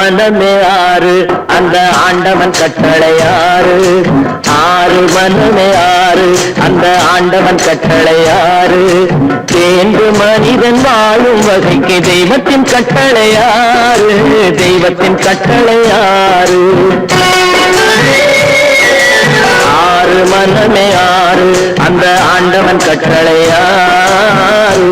மனமே ஆறு அந்த ஆண்டவன் கட்டளை ஆறு. ஆறு மனமே ஆறு அந்த ஆண்டவன் கட்டளை ஆறு. தேர்ந்து மனிதன் வாழும் வகைக்கு தெய்வத்தின் கட்டளை ஆறு. தெய்வத்தின் கட்டளை ஆறு. ஆறு மனமே ஆறு அந்த ஆண்டவன் கட்டளை ஆறு.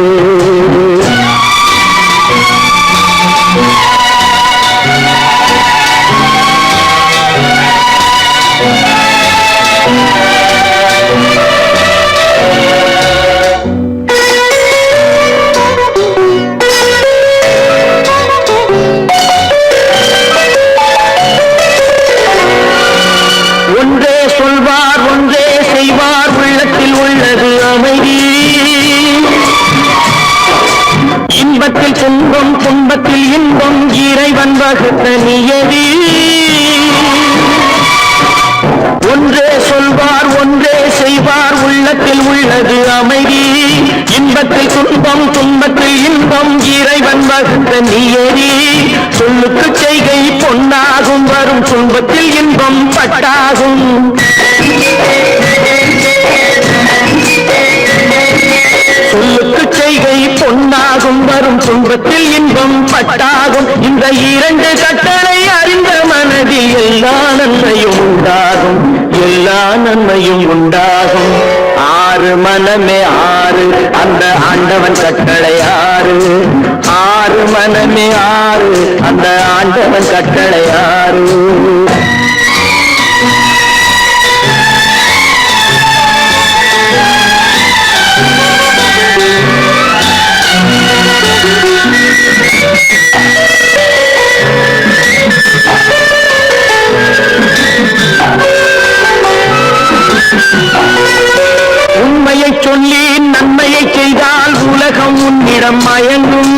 ஒன்றே சொல்வார் ஒன்றே செய்வார் உள்ளத்தில் உள்ளது அமைதி. இன்பத்தில் துன்பம் துன்பத்தில் இன்பம் இறைவன் வகுத்த நியதி. ஒன்றே சொல்வார் ஒன்றே செய்வார் உள்ளத்தில் உள்ளது அமைதி. இன்பத்தில் துன்பம் துன்பத்தில் இன்பம் இறைவன் வகுத்த நியதி. சொல்லுக்கு செய்கை பொன்னாகும் வரும் துன்பத்தில் இன்பம் பட்டாகும். சொல்லுக்கு செய்கை பொன்னாகும் வரும் துன்பத்தில் இன்பம் பட்டாகும். இந்த இரண்டு கட்டளை அறிந்த மனதில் எல்லா நன்மையும் உண்டாகும். எல்லா நன்மையும் உண்டாகும். ஆறு மனமே ஆறு அந்த ஆண்டவன் கட்டளை ஆறு. ஆறு மனமே ஆறு அந்த ஆண்டவன் கட்டளை ஆறு. உண்மையை சொல்லி நன்மையை செய்தால் உலகம் உன்னிடம் மயங்கும்.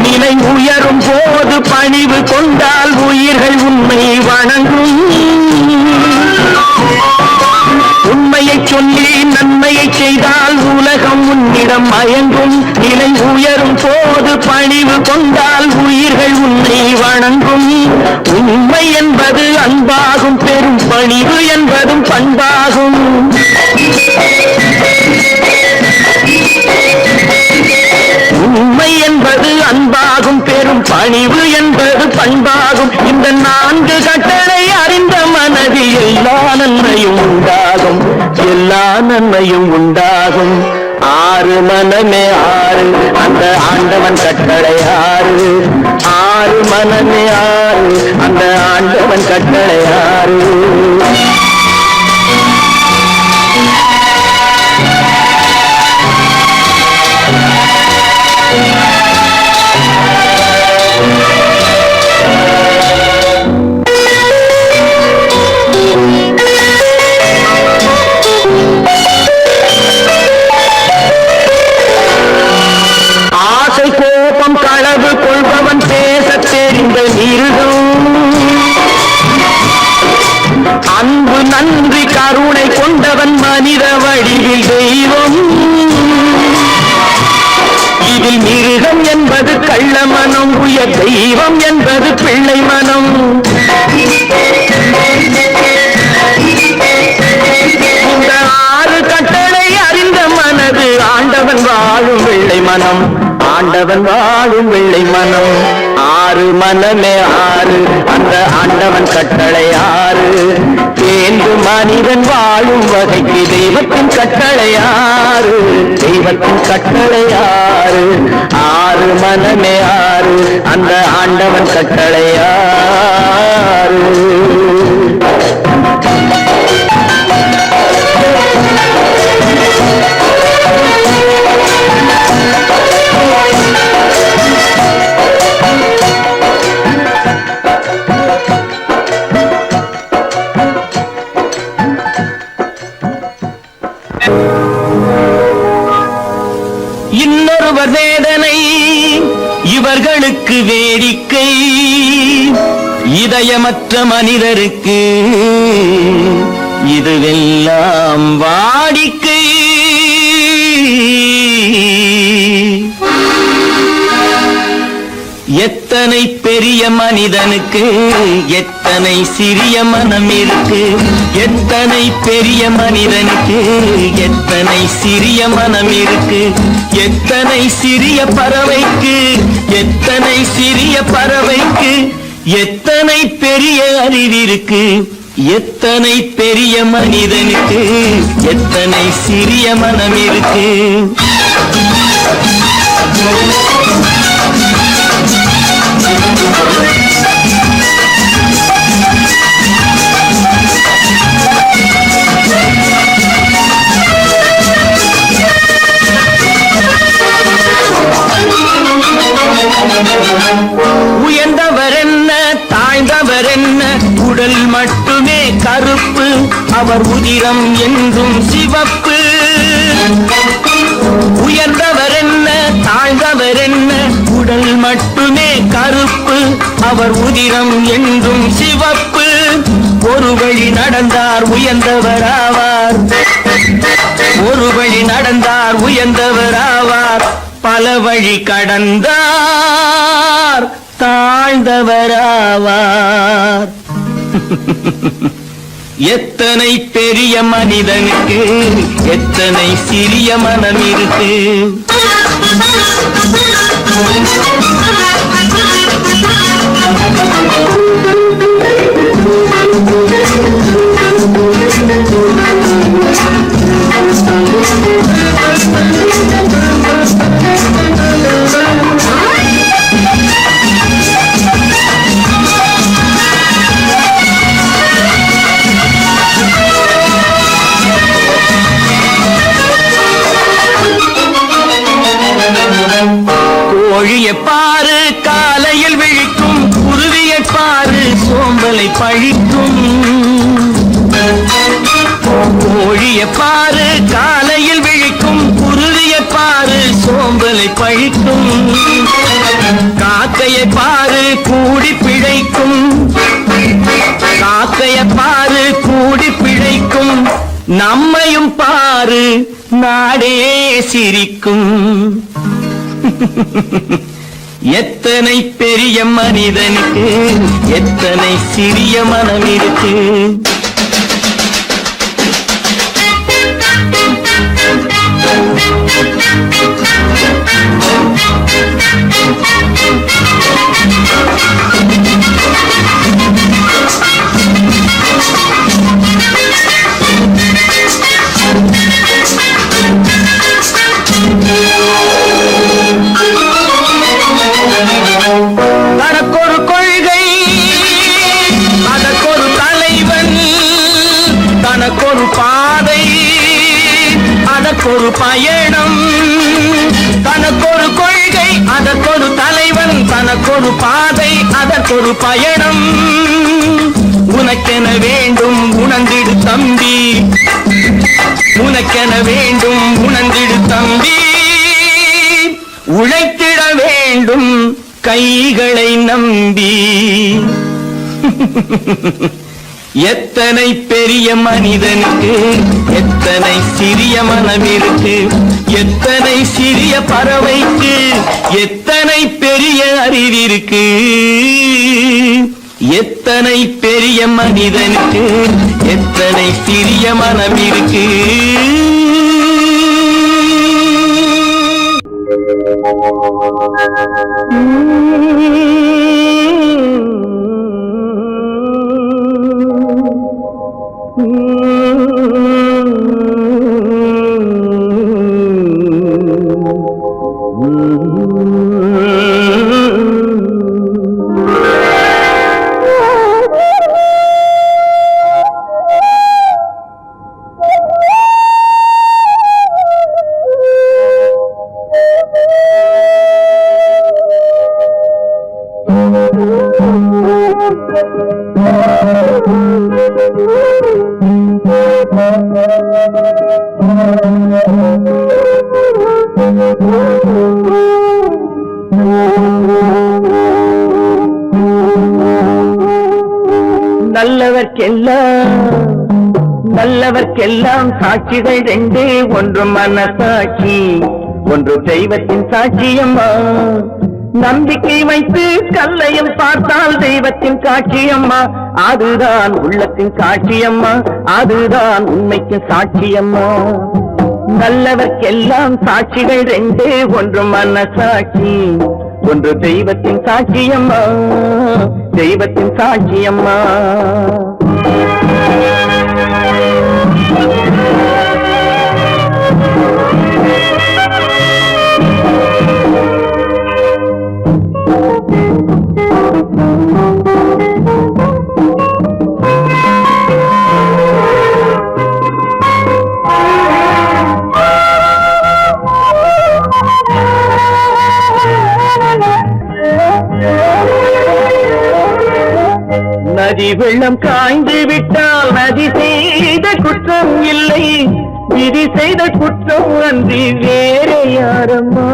நிலை உயரும் போது பணிவு கொண்டால் உயிர்கள் உண்மை வணங்கும். உண்மையை சொல்லி நன்மையை செய்தால் உலகம் உன்னிடம் மயங்கும். நிலை உயரும் போது பணிவு கொண்டால் உயிர்கள் உன்னை வணங்கும். உண்மை என்பது அன்பாகும் பெரும் பணிவு என்பதும் பண்பாகும். உண்மை என்பது அன்பாகும் பெரும் பணிவு என்பது பண்பாகும். இந்த நான்கு கட்டளை அறிந்த மனதில் எல்லா நன்மையும் உண்டாகும். எல்லா நன்மையும் உண்டாகும். ஆறு மனமே ஆறு அந்த ஆண்டவன் கட்டளை ஆறு. ஆறு மனமே ஆறு அந்த ஆண்டவன் கட்டளை ஆறு. களவு கொள்பவன் பேச தெரிந்த மிருகம். அன்பு நன்றி கருணை கொண்டவன் மனித வடிவில் தெய்வம். இதில் மிருகம் என்பது கள்ள மனம். உயர் தெய்வம் என்பது பிள்ளை மனம். இந்த ஆறு கட்டளை அறிந்த மனது ஆண்டவன் வாழும் வெள்ளை மனம். ஆண்டவன் வாழும் வெள்ளை மனம். ஆறு மனமே ஆறு அந்த ஆண்டவன் கட்டளை ஆறு. தேர்ந்து மனிதன் வாழும் வகைக்கு தெய்வத்தின் கட்டளை ஆறு. தெய்வத்தின் கட்டளை ஆறு. ஆறு மனமே ஆறு அந்த ஆண்டவன் கட்டளை ஆறு. இன்னொருவர் வேதனை இவர்களுக்கு வேடிக்கை. இதயமற்ற மனிதருக்கு இதுவெல்லாம் வாடிக்கை. எத்தனை எத்தனை பெரிய மனிதனுக்கு எத்தனை சிறிய மனம் இருக்கு. எத்தனை பெரிய மனிதனுக்கு எத்தனை சிறிய மனம் இருக்கு. எத்தனை சிறிய பறவைக்கு எத்தனை சிறிய பறவைக்கு எத்தனை பெரிய அறிவிருக்கு. எத்தனை பெரிய மனிதனுக்கு எத்தனை சிறிய மனம் இருக்கு. உயர்ந்தவர் என்ன தாழ்ந்தவர் என்ன உடல் மட்டுமே கருப்பு அவர் உதிரம் என்றும் சிவப்பு. உயர்ந்தவர் என்ன தாழ்ந்தவர் என்ன உடல் மட்டுமே கருப்பு அவர் உதிரம் என்றும் சிவப்பு. ஒரு வழி நடந்தார் உயர்ந்தவராவார். ஒரு வழி நடந்தார் உயர்ந்தவராவார். பல வழி கடந்தார் தாழ்ந்தவராவார். எத்தனை பெரிய மனிதனுக்கு எத்தனை சிறிய மனம் இருக்கு. கோழியை பாரு காலையில் விழிக்கும் குருவியை பாரு சோம்பலை பழிக்கும். கோழியை பாரு காலையில் விழிக்கும் குருவியை பாரு சோம்பலை பழிக்கும். காக்கையை பாரு கூடி பிழைக்கும். காக்கையை பாரு கூடி பிழைக்கும். நம்மையும் பாரு நாடே சிரிக்கும். எத்தனை பெரிய மனிதனுக்கு எத்தனை சிறிய மனம் இருக்கு. தனக்கொரு கொள்கை அதற்கொரு தலைவன். தனக்கொரு பாதை அதற்கொரு பயணம். தனக்கொரு கொள்கை அதற்கொரு தலைவன். தனக்கொரு பாதை அதற்கொரு பயணம். உனக்கென வேண்டும் உணர்ந்திடு தம்பி. உனக்கென வேண்டும் உணர்ந்திடு தம்பி. உழைத்திட வேண்டும் கைகளை நம்பி. எத்தனை பெரிய மனிதனுக்கு எத்தனை சிறிய மனம் இருக்கு. எத்தனை சிறிய பறவைக்கு எத்தனை பெரிய அறிவிருக்கு. எத்தனை பெரிய மனிதனுக்கு எத்தனை சிறிய மனம் இருக்கு. நல்லவர்க்கெல்லாம் சாட்சிகள் ரெண்டு. ஒன்று மனசாட்சி ஒன்று தெய்வத்தின் சாட்சியம்மா. நம்பிக்கை வைத்து கல்லையும் பார்த்தால் தெய்வத்தின் காட்சியம்மா, அதுதான் உள்ளத்தின் காட்சியம்மா, அதுதான் உண்மைக்கு சாட்சியம்மா. நல்லவர்க்கெல்லாம் சாட்சிகள் ரெண்டு, ஒன்று மனசாட்சி, ஒன்று தெய்வத்தின் சாட்சியம்மா, தெய்வத்தின் சாட்சியம்மா. நதி வெள்ளம் காய்ந்து விட்டால் நதி செய்த குற்றம் இல்லை, விதி செய்த குற்றம் அன்றி வேறு யாரம்மா.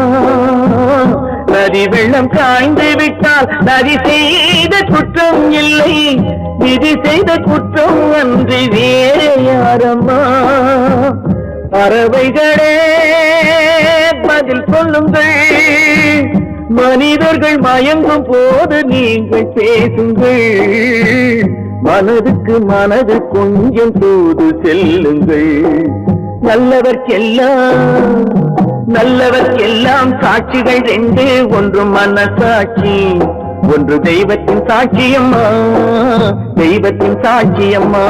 நதி வெள்ளம் காய்ந்து விட்டால் நதி செய்த குற்றம் இல்லை, விதி செய்த குற்றம் அன்றி வேறு யாரம்மா. பறவைகளே பதில் சொல்லுங்கள், மனிதர்கள் மயங்கும் போது நீங்கள் பேசுங்கள், மனதுக்கு மனது கொஞ்சம் தூது செல்லுங்கள். நல்லவர்க்கெல்லாம் சாட்சிகள் ரெண்டு, ஒன்று மனசாட்சி, ஒன்று தெய்வத்தின் சாட்சியம்மா, தெய்வத்தின் சாட்சியம்மா.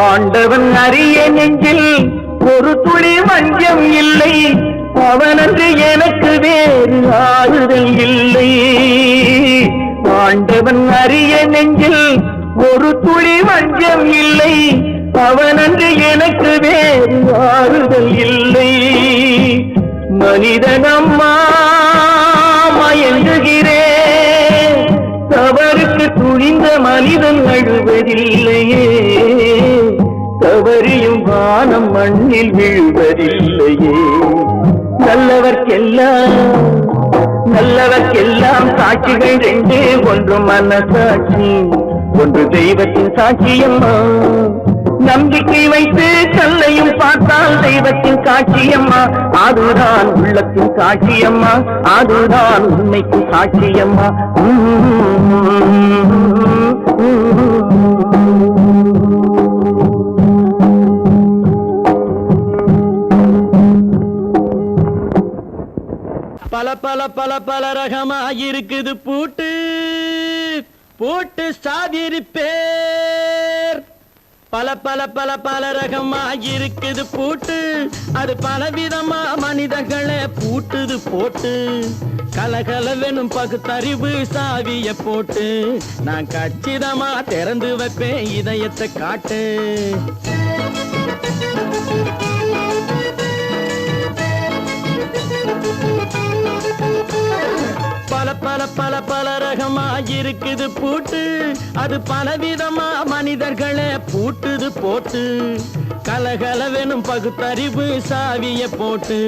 ஆண்டவன் அறிய நெஞ்சில் ஒரு துளி வஞ்சம் இல்லை, அவனன்று எனக்கு வேறு ஆறுதல் இல்லை. ஆண்டவன் அறிய நெஞ்சில் ஒரு துளி வஞ்சம் இல்லை, அவனன்று எனக்கு வேறு ஆறுதல் இல்லை. மனிதனம்மா மயங்குகிறேன், தவறுக்கு துணிந்த மனிதன் அழுவதில்லையே, தவறியும் வானம் மண்ணில் விழுவதில்லையே. நல்லவர்க்கெல்லாம் சாட்சிகள் ரெண்டு, ஒன்று மனசாட்சி, ஒன்று தெய்வத்தின் சாட்சியம்மா. நம்பிக்கை வைத்து கல்லையும் பார்த்தால் தெய்வத்தின் காட்சியம்மா, அதுதான் உள்ளத்தின் காட்சியம்மா, அதுதான் உண்மைக்கு சாட்சியம்மா. பல பல பல பல ரகமாயிருக்குது பூட்டு, பூட்டு சாதிரி பேர். பல பல பல பல ரகமாயிருக்குது பூட்டு, அது பலவிதமா மனிதர்களை பூட்டுது போட்டு. கலகலவெனும் பகுத்தறிவு சாவிய போட்டு, நான் கச்சிதமா திறந்து வைப்பேன் இதயத்தை காட்டு. பல பல பல பல ரகமாயிருக்குது பூட்டு, அது பலவிதமா மனிதர்களை பூட்டுது போட்டு. கலகலவெனும் பகுத்தறிவு சாவிய போட்டு,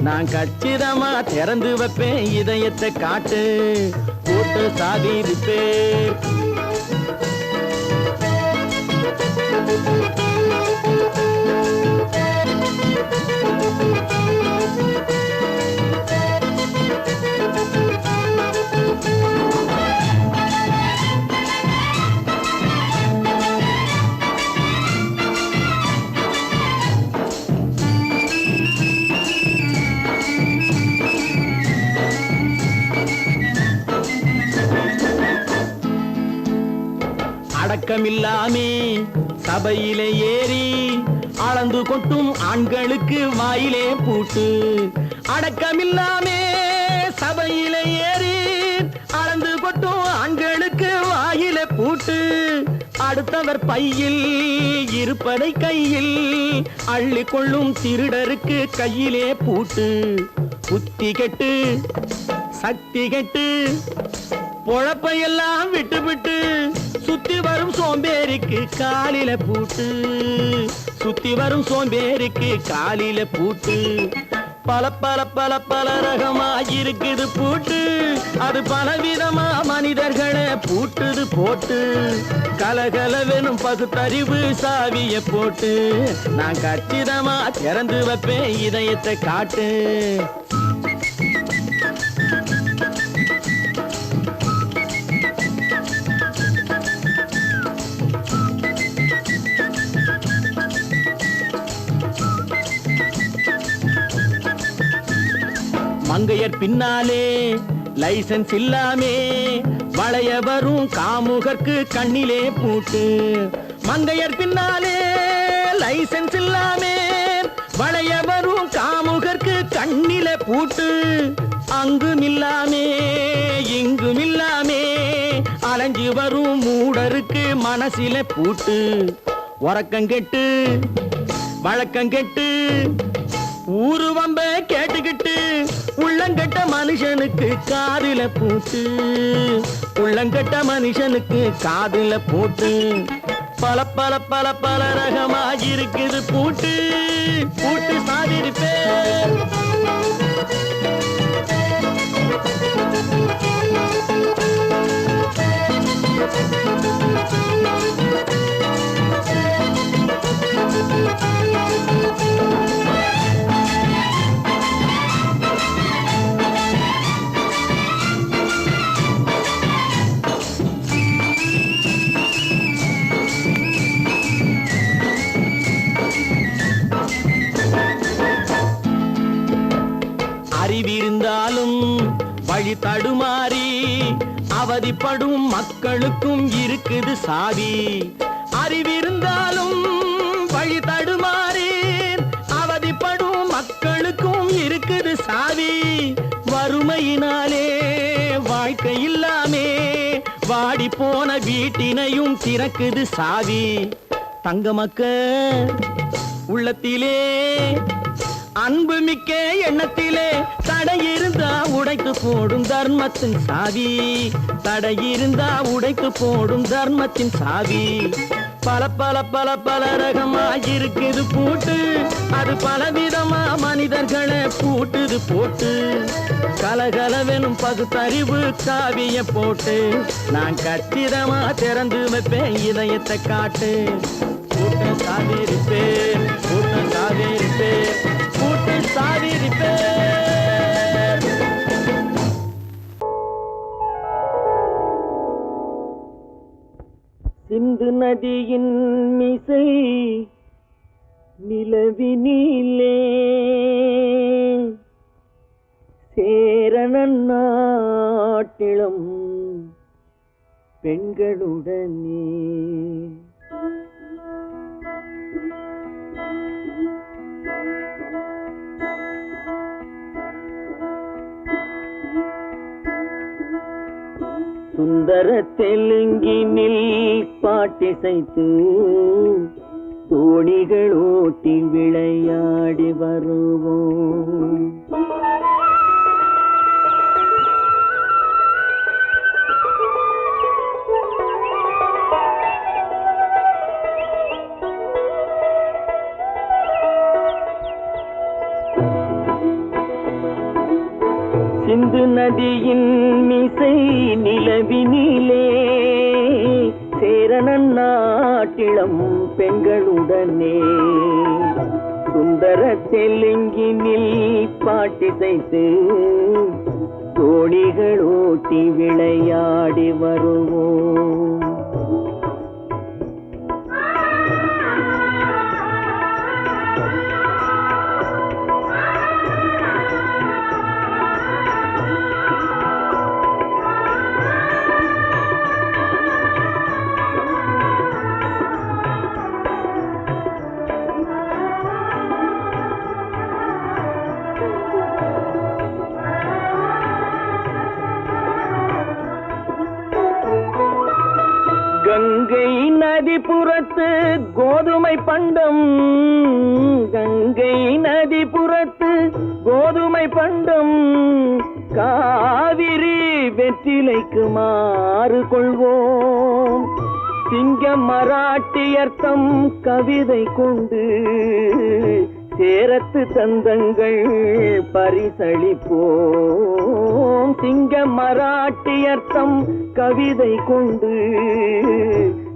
நான் கச்சிதமா திறந்து வைப்பேன் இதயத்தை காட்டு. போட்டு சாதிருப்பேன். அடக்கமில்லாமே சபையிலே ஏறி அளந்து கொட்டும் ஆண்களுக்கு வாயிலே பூட்டு. அடக்கமில்லாமே சபையிலே ஏறி அளந்து கொட்டும் ஆண்களுக்கு வாயிலே பூட்டு. அடுத்தவர் பையில் இருப்பதை கையில் அள்ளிக்கொள்ளும் திருடருக்கு கையிலே பூட்டு. புத்தி கெட்டு சக்தி கெட்டு பொழப்பையெல்லாம் விட்டு விட்டு சுத்தி வரும் சோம்பேறிக்கு காலில பூட்டு, சுத்தி வரும் சோம்பேறிக்கு காலில பூட்டு. பல பல பல பல ரகமா இருக்குது பூட்டு, அது பலவிதமா மனிதர்களை பூட்டுது போட்டு. கலகலவெனும் பகுத்தறிவு சாவிய போட்டு, நான் கச்சிதமா திறந்து வைப்பேன் இதயத்தை காட்டு. மங்கையர் பின்னாலே லைசன்ஸ் இல்லாமே வளைய வரும் காமுகர்க்கு கண்ணிலே பூட்டு. மங்கையர் பின்னாலே லைசன்ஸ் இல்லாமே வளைய வரும் காமுகர்க்கு கண்ணிலே பூட்டு. அங்கும் இல்லாமே இங்கும் இல்லாமே அலைஞ்சு வரும் மூடருக்கு மனசில பூட்டு. உறக்கங்கெட்டு வழக்கங்கெட்டு ஊரு வம்ப கேட்டுக்கிட்டு உள்ளங்கட்ட மனுஷனுக்கு காதில பூட்டு, உள்ளங்கட்ட மனுஷனுக்கு காதில பூட்டு. பல பல பல பல ரகமா இருக்குது பூட்டு, பூட்டு சாதிருப்பேன். அறிவிருந்தாலும் வழி தடுமாறி அவதிப்படும் மக்களுக்கும் இருக்குது சாவி. அறிவிருந்தாலும் வழி தடுமாறி அவதிப்படும் மக்களுக்கும் இருக்குது சாவி. வறுமையினாலே வாழ்க்கை இல்லாமே வாடி போன வீட்டினையும் திறக்குது சாவி. தங்க மக்க உள்ளத்திலே அன்பு மிக்க எண்ணத்திலே தடை இருந்தா உடைத்து போடும் தர்மத்தின் சாவி, தடை இருந்தா உடைத்து போடும் தர்மத்தின் சாவி. பல பல பல பல ரகமா இருக்குது பூட்டு, அது பலவிதமா மனிதர்களை பூட்டுது போட்டு. கலகலவெனும் பகுத்தறிவு காவிய போட்டு, நான் கச்சிதமா திறந்து வைப்பேன் இதயத்தை காட்டு. கூட்டம் சாதிருப்பேன், கூட்டம் சாதிருப்பேன், கூட்டம் சாதிருப்பேன். சிந்து நதியின் மிசை நிலவினிலே சேரணன் நாட்டிலும் பெண்களுடனே சுந்தர தெலுங்கினில் பாட்டிசைத்து தோணிகள் ஓட்டி விளையாடி வருவோம். சிந்து நதியின் மிசை நிலவினிலே சேரணன் நாட்டிளம் பெண்களுடனே சுந்தர தெலுங்கினில் பாட்டிசைத்து தோணிகள் ஓட்டி விளையாடி வருவோம். கங்கை நதிபுறத்து கோதுமை பண்டம், கங்கை நதிபுறத்து கோதுமை பண்டம், காவிரி வெற்றிலைக்கு மாறு கொள்வோம். சிங்கம் மராட்டியர்த்தம் கவிதை கொண்டு சேரத்து தந்தங்கள் பரிசளிப்போம். சிங்கம் மராட்டியர்த்தம் கவிதை கொண்டு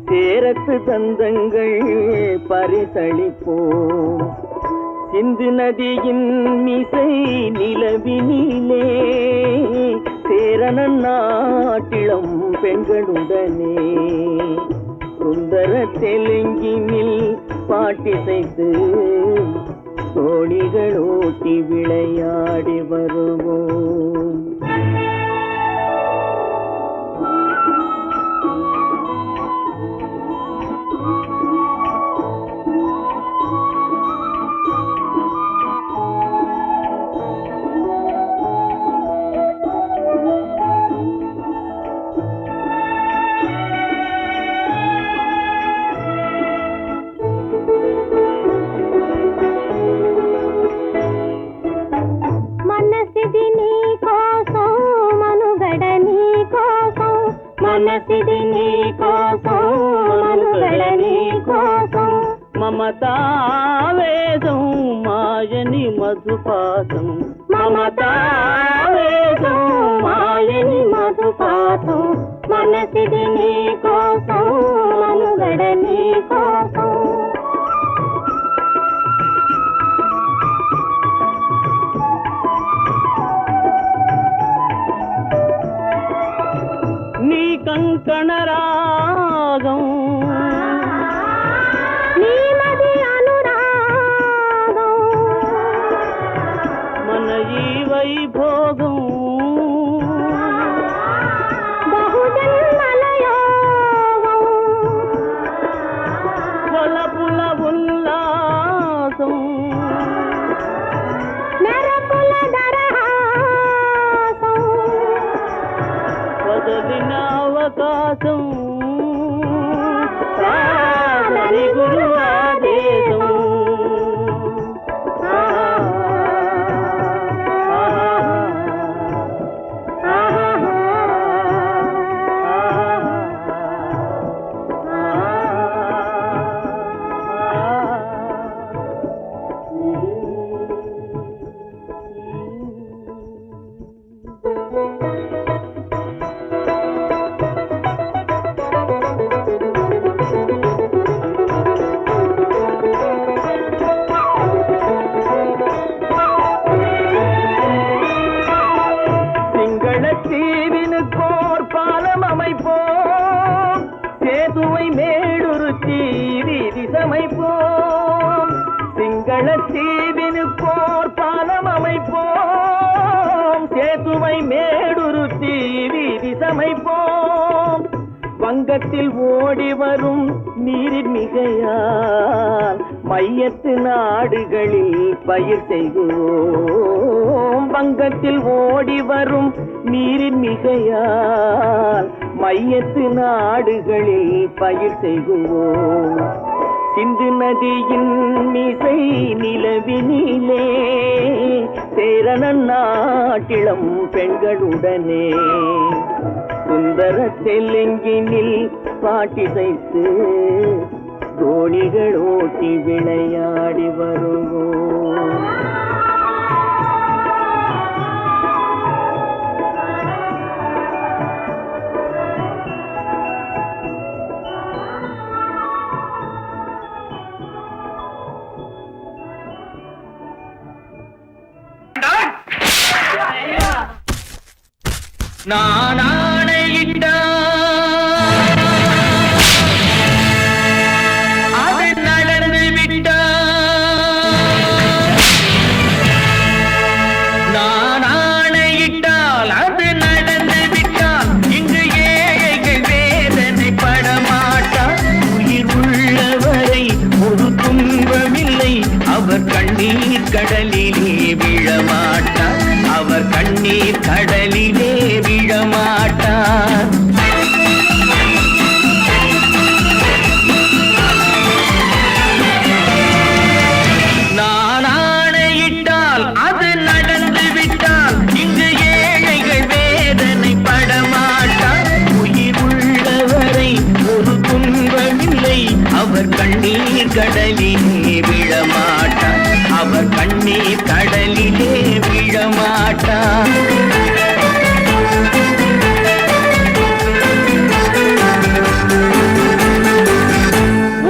சேரத்து தந்தங்கள் பரிசளிப்போம். சிந்து நதியின் மிசை நிலவினிலே சேரணன் நாட்டிளம் பெண்களுடனே சுந்தர தெலுங்கினில் பாட்டிசைத்து தோணிகள் ஓட்டி விளையாடி வருவோம். మనసిది నీ కోసం మనుగడ నీ కోసం మమతావేదం మాయని మధుపాసం మమతావేదం మాయని మధుపాసం మనసిది నీ కోసం మనుగడ నీ కోసం నీ కంకణ రాగం నీ మది అనురాగం మన ఈ వైభోగం బహుజన్మల యోగం కొలపుల ఉల్లాసం మెరపుల దరహాసం వదలిన అవకాశం కాదని గురు ఆదేశం தீவினுக்கோர் பாலம் அமைப்போம். சேதுவை மேடுருத்தி வீதி சமைப்போம். சிங்கள தீவினுக்கோர் பாலம் அமைப்போம். சேதுவை மேடுருத்தி வீதி சமைப்போம். வங்கத்தில் ஓடி வரும் நீரின் மிகையால் மையத்து நாடுகளில் பயிர் செய்கிறோம். வங்கத்தில் ஓடி வரும் நீரின் மிகையால் மையத்து நாடுகளில் பயிர் செய்கிறோம். சிந்து நதியின் மிசை நிலவினிலே சேரணன் நாட்டிளம் பெண்களுடனே சுந்தர தெலுங்கினில் பாட்டிசைத்து தோணிகள் ஓட்டி விளையாடி வருவோம். நான் ஆணையிட்டால் அது நடந்து விட்டால். நான் ஆணையிட்டால் அது நடந்து விட்டால். இங்கு ஏழைகள் வேதனை படமாட்டார். உயிர் உள்ளவரை ஒரு துன்பமில்லை. அவர் கண்ணீர் கடலிலே விழமாட்டார். அவர் கண்ணீர் கடலிலே விழமாட்டார். நான் ஆணையிட்டால் அது நடந்து விட்டால். இங்கு ஏழைகள் வேதனை பட கடலிலே விழமாட்டார் அவர் கண்ணீர் கடலிலே விழமாட்டார்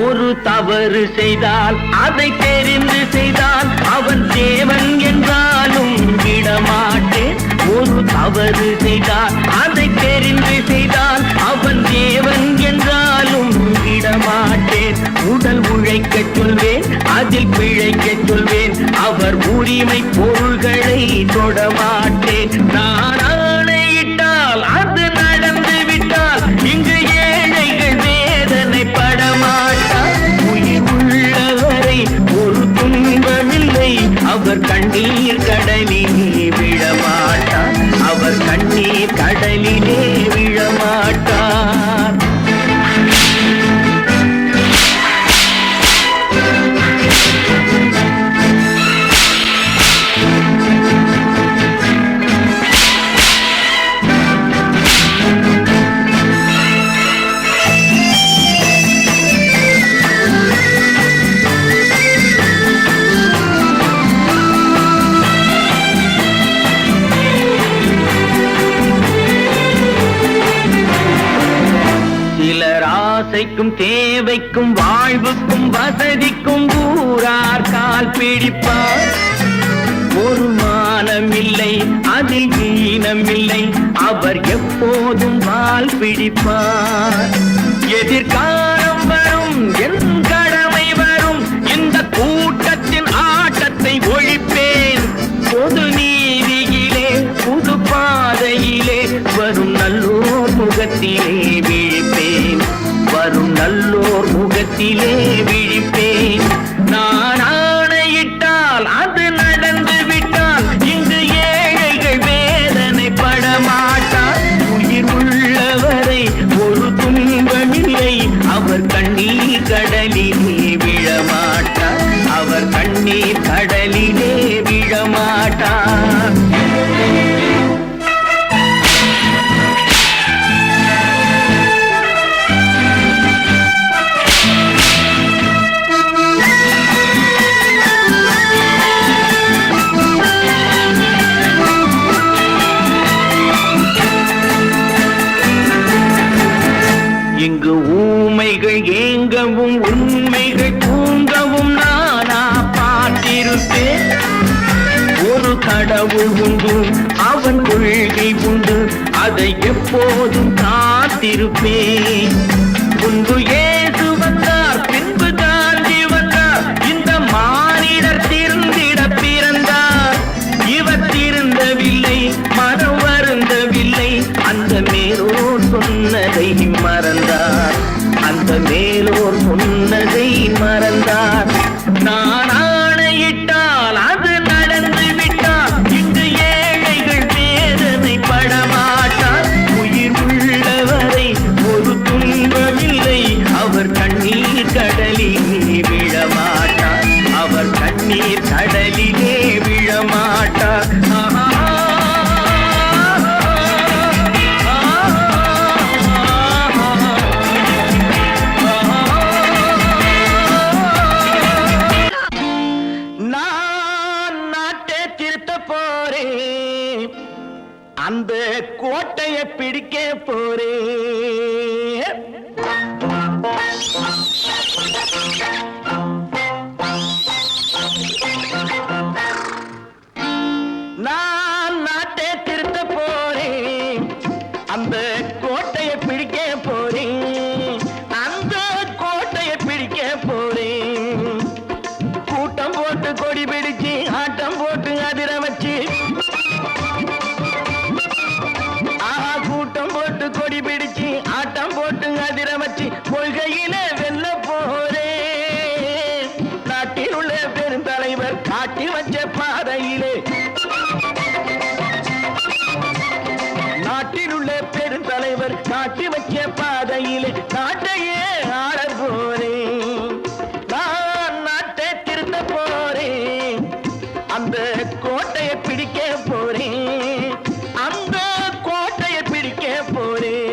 ஒரு தவறு செய்தால் அதை தெரிந்து செய்தால் அவன் தேவன் என்றாலும் விடமாட்டேன் ஒரு தவறு செய்தால் அதை தெரிந்து செய்தால் அவன் தேவன் என்றாலும் விடமாட்டேன் உடல் உழைக்கச் சொல்வேன் அதில் பிழைக்கச் சொல்வேன் அவர் உரிமை பொருள்களை தொடமாட்டேன் நான் ஆணையிட்டால் அது நடந்து விட்டால் இங்கு ஏழைகள் வேதனை படமாட்டார் உயிர் உள்ளவரை ஒரு துன்பமில்லை அவர் கண்ணீர் கடலிலே விழமாட்டார் அவர் கண்ணீர் கடலிலே விழமாட்டார் ஆசைக்கும் தேவைக்கும் வாழ்வுக்கும் வசதிக்கும் ஊரார் கால் பிடிப்பார் ஒரு மானமில்லை அதில் ஈனமில்லை அவர் எப்போதும் வால் பிடிப்பார் எதிர்காலம் வரும் என் கடமை வரும் இந்த கூட்டத்தின் ஆட்டத்தை ஒழிப்பேன் பொது நீதியிலே புது பாதையிலே வரும் நல்லோர் முகத்திலே விழிப்பேன் வரும் நல்லோர் முகத்திலே விழிப்பேன் நான் ஆணையிட்டால் அது நடந்து விட்டால் இங்கு ஏழைகள் வேதனை படமாட்டார் உயிர் உள்ளவரை ஒரு துன்பமில்லை அவர் கண்ணீர் கடலிலே விழமாட்டார் அவர் கண்ணீர் கடலிலே விழமாட்டார் இங்கு ஊமைகள் ஏங்கவும் உண்மைகள் தூங்கவும் நானா பார்த்திருப்பேன் ஒரு கடவுள் உண்டு அவன் கொள்கை உண்டு அதை எப்போதும் காத்திருப்பேன் முன்பு ஏசு வந்தார் பின்பு காந்தி வந்தார் இந்த மானிடர் திருந்திட பிறந்தார் இவர் திருந்தவில்லை மனம் வருந்தவில்லை அந்த மேலோர் சொன்னதை மறந்தார் அந்த மேலோர் சொன்னதை மறந்தார் நான் ஆணையிட்டால் அது நடந்து விட்டால் இங்கு ஏழைகள் வேதனை படமாட்டார் உயிர் உள்ளவரை ஒரு துன்பமில்லை அவர் கண்ணீர் கடலிலே விழமாட்டார் அவர் கண்ணீர் கடலிலே விழமாட்டார் அந்த கோட்டையை பிடிக்க போறேன் நான் நாட்டை திருத்த போறேன் அந்த கோட்டையை பிடிக்க போறேன் அந்த கோட்டையை பிடிக்க போறேன் கூட்டம் போட்டு கொடி பிடிச்சு ஆட்டம் போட்டு அதிர வச்சு கூட்டம் போட்டு கொடி பிடிச்சு ஆட்டம் போட்டு அதிர வச்சு கொள்கையில வெல்ல போறேன் நாட்டில் உள்ள பெருந்தலைவர் காட்டி வச்ச பாதையிலே நாட்டில் உள்ள பெருந்தலைவர் காட்டி வச்ச பாதையிலே நாட்டையே ஆள போறேன் நான் நாட்டை திருத்த போறேன் அந்த கோட்டையை பிடிக்க போறேன் அந்த கோட்டையை பிடிக்க போறேன்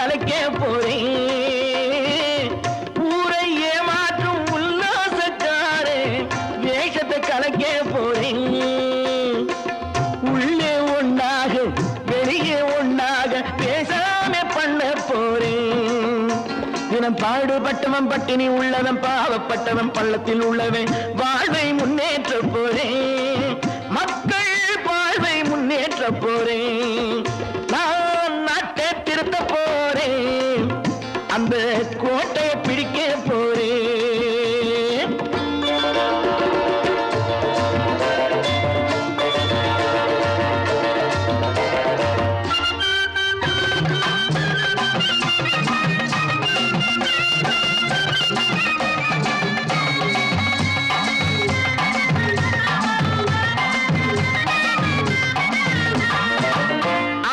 கலைக்க போறேன். ஊரை ஏமாற்றும் உல்லாசக்காரே வேஷத்தை கலைக்க போறேன். உள்ளே ஒண்ணாக வெளியே ஒண்ணாக பேசாம பண்ண போறேன். தினம் பாடுபட்டவன் பட்டினி உள்ளவன் பாவப்பட்டவன் பள்ளத்தில் உள்ளவன் வாழ்வை முன்னேற்ற போறேன். மக்கள் வாழ்வை முன்னேற்ற போறேன். நான் நாட்டை திருத்த போறேன். அந்த கோட்டையை பிடிக்க போறேன்.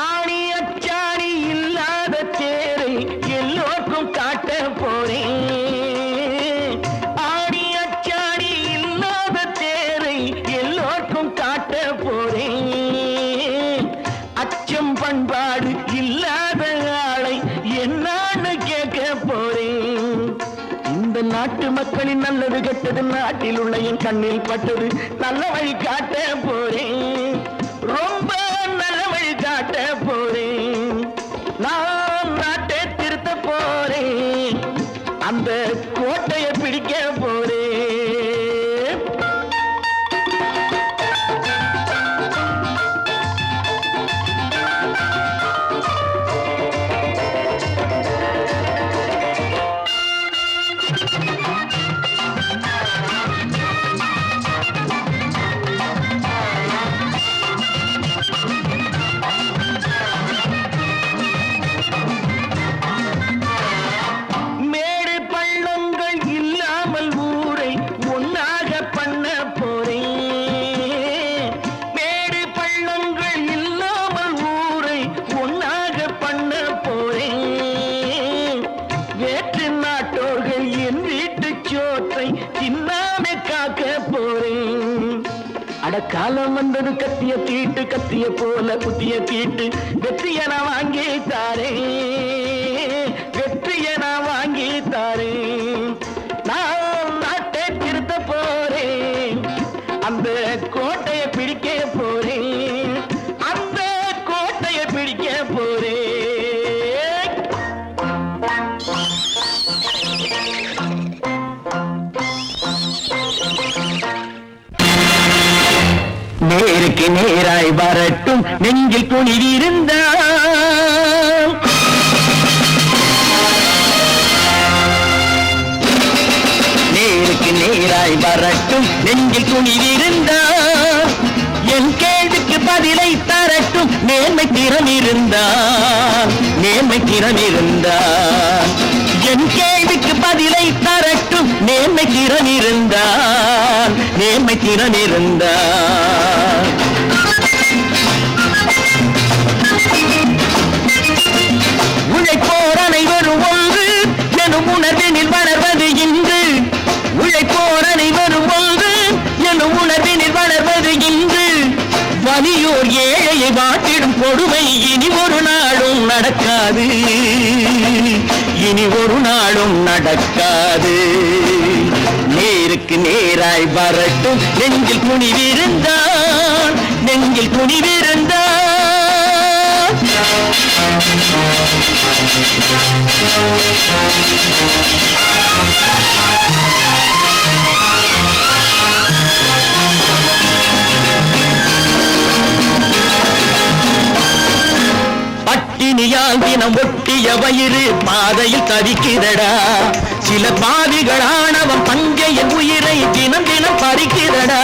ஆணி அச்சாணி இல்லாத தேரை எல்லோருக்கும் காட்ட போறேன். ஆணி அச்சாணி இல்லாத தேரை எல்லோருக்கும் காட்ட போறேன். அச்சம் பண்பாடு இல்லாத ஆளை என்னான்னு கேட்க போறேன். இந்த நாட்டு மக்களின் நல்லது கெட்டது நாட்டில் உள்ள என் கண்ணில் பட்டது நல்ல வழி காட்ட போறேன். ரொம்ப நல்ல வழி காட்ட போறேன். நான் நாட்டை திருத்த போறேன். அந்த கோட்டையை பிடிக்க போறேன். மேடு பள்ளங்கள் இல்லாமல் ஊரை ஒன்னாக பண்ண போறேன். மேடு பள்ளங்கள் இல்லாமல் ஊரை ஒன்னாக பண்ண போறேன். வேற்று நாட்டோர்கள் என் வீட்டு சோற்றை தின்னாம காக்க போறேன். அட காலம் வந்தது கத்திய தீட்டு கத்திய போல குத்திய தீட்டு வெற்றிய நான் வாங்கி தாரேன். வெற்றிய நான் வாங்கி தாரேன். நான் நாட்டை திருத்த போறேன். அந்த கோட்டையை பிடிக்க போறேன். அந்த கோட்டையை பிடிக்க போறேன். நேருக்கு நேராய் வரட்டும் நெஞ்சில் துணிவிருந்தால். நேருக்கு நேராய் வரட்டும் நெஞ்சில் துணிவிருந்தால். என் கேள்விக்கு பதிலை தரட்டும் நேர்மை திறம் இருந்தால். நேர்மை திறம் இருந்தால் என் கேள்விக்கு பதிலை தரட்டும் நேர்மை திறம் இருந்தால். நேர்மை திறம் இருந்தால் உழைப்போர் அனைவரும் ஒன்று எனும் உணர்வினில் வளர்வது இன்று. உழைப்போர் அனைவரும் ஒன்று எனும் உணர்வினில் வளர்வது இன்று. வலியோர் ஏழையை வாட்டிடும் கொடுமை இனி ஒரு நாளும் நடக்காது. இனி ஒரு நாளும் நடக்காது. நேருக்கு நேராய் வரட்டும் நெஞ்சில் துணிவிருந்தால். நெஞ்சில் துணிவிருந்தால் பட்டினியால் தினம் ஒட்டிய வயிறு பாதையில் தவிக்கிறடா. சில பாவிகளானவன் பஞ்சையின் உயிரை தினம் தினம் பறிக்கிறடா.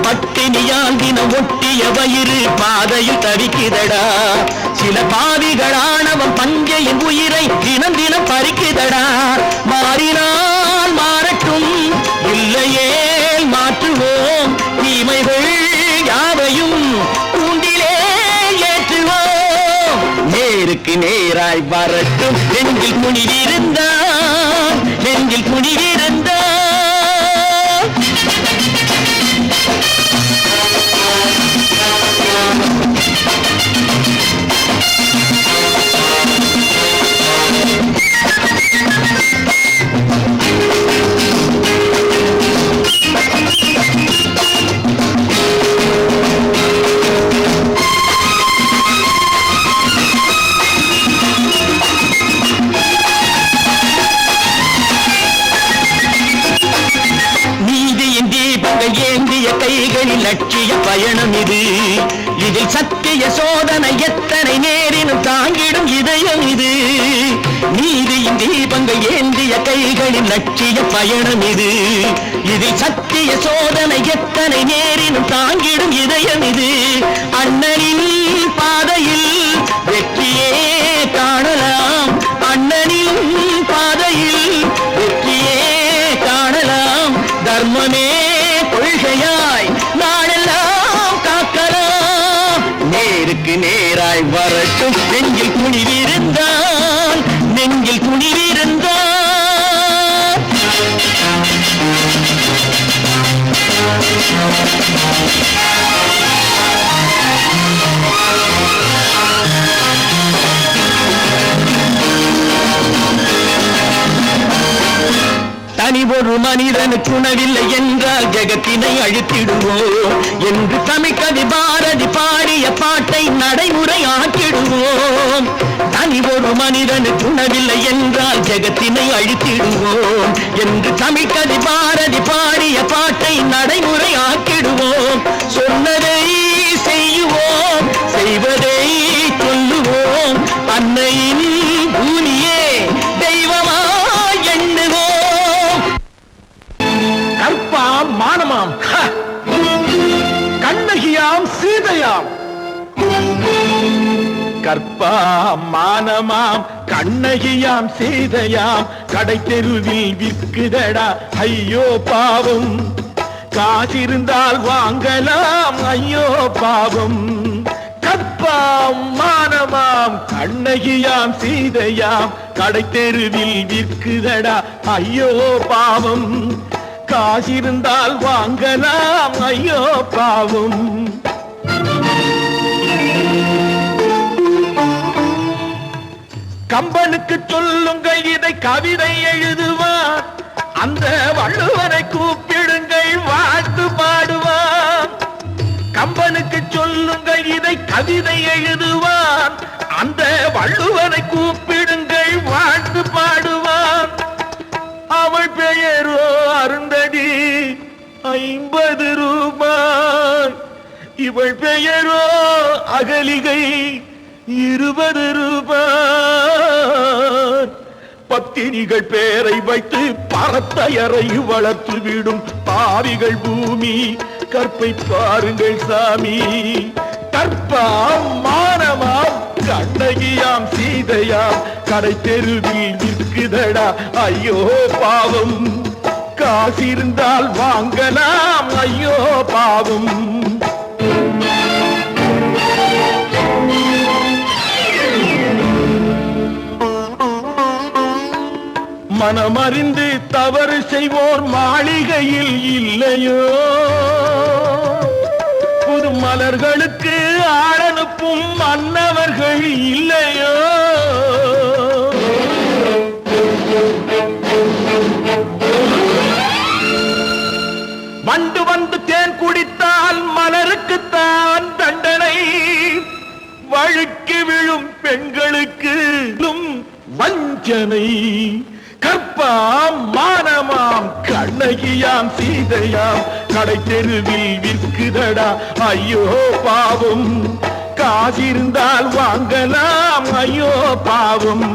பட்டினியால் தினம் ஒட்டிய வயிறு பாதையில் தவிக்கிறடா. சில பாவிகளானவன் பஞ்சையின் உயிரை தினம் தினம் பறிக்கிறடா. மாறினால் மாறட்டும் இல்லையே மாற்றுவோம். தீமைகள் யாவையும் கூண்டிலே ஏற்றுவோம். நேருக்கு நேராய் வரட்டும் நெஞ்சில் துணிவிருந்தால். நெஞ்சில் துணிவிருந்தால் லட்சிய பயணம் இது. இதில் சத்திய சோதனை எத்தனை நேரினும் தாங்கிடும் இதயம் இது. நீதியின் தீபங்கள் ஏந்திய கைகளின் லட்சிய பயணம் இது. இதில் சத்திய சோதனை எத்தனை நேரினும் தாங்கிடும் இதயம் இது. அண்ணனின் பாதையில் வெற்றியே காணலாம். அண்ணனின் பாதையில் வெற்றியே காணலாம். தர்மமே கொள்கையாய் நாடெல்லாம் காக்கலாம். நேருக்கு நேராய் வரட்டும் நெஞ்சில் துணிவிருந்தான், நெஞ்சில் துணிவிருந்தான். தனி ஒரு மனிதனுக்கு உணவில்லை என்றால் ஜெகத்தினை அழித்திடுவோம் என்று தமிழ்கவி பாரதி பாடிய பாட்டை நடைமுறையாக்கிடுவோம். தனி ஒரு மனிதனுக்கு உணவில்லை என்றால் ஜெகத்தினை அழித்திடுவோம் என்று தமிழ்கவி பாரதி பாடிய பாட்டை நடைமுறையாக்கிடுவோம். சொன்னதை செய்வோம், செய்வதை சொல்லுவோம். அன்னையின் பூமியே தெய்வமா எண்ணுவோம். கற்பாம் மானமாம், கண்ணகியாம் சீதையாம். கற்பாம் மானமாம் கண்ணகியாம் சீதையாம் கடை தெருவில் விற்குதடா ஐயோ பாவம். காசிருந்தால் வாங்கலாம் ஐயோ பாவம். கற்பாம் மானமாம் கண்ணகியாம் சீதையாம் கடை தெருவில் விற்குதடா ஐயோ பாவம். காசிருந்தால் வாங்கலாம் ஐயோ பாவம். கம்பனுக்கு சொல்லுங்கள் இதை கவிதை எழுதுவார். அந்த வள்ளுவரை கூப்பிடுங்கள் வாழ்த்து பாடுவார். கம்பனுக்கு சொல்லுங்கள் இதை கவிதை எழுதுவார். அந்த வள்ளுவரை கூப்பிடுங்கள் வாழ்த்து பாடுவார். அவள் பெயரோ அருந்ததி 50 ரூபாய். இவள் பெயரோ அகலிகை 20 ரூபாய். பத்தினிகள் பேரை வைத்து பரத்தையரை வளர்த்து விடும் பாவிகள் பூமி. கற்பை பாருங்கள் சாமி. கற்பாம் மானமாம் கண்ணகியாம் சீதையாம் கடை தெருவில் விற்குதடா ஐயோ பாவம். காசிருந்தால் வாங்கலாம் ஐயோ பாவம். மனமறிந்து தவறு செய்வோர் மாளிகையில் இல்லையோ. புது மலர்களுக்கு ஆளனுப்பும் மன்னவர்கள் இல்லையோ. வண்டு வந்து தேன் குடித்தால் மலருக்குத்தான் தண்டனை. வழுக்கி விழும் பெண்களுக்கு வஞ்சனை. கற்பாம் மானமாம் கண்ணகியாம் சீதையாம் கடை தெருவில் விற்குதடா ஐயோ பாவம். காசிருந்தால் வாங்கலாம் ஐயோ பாவம்.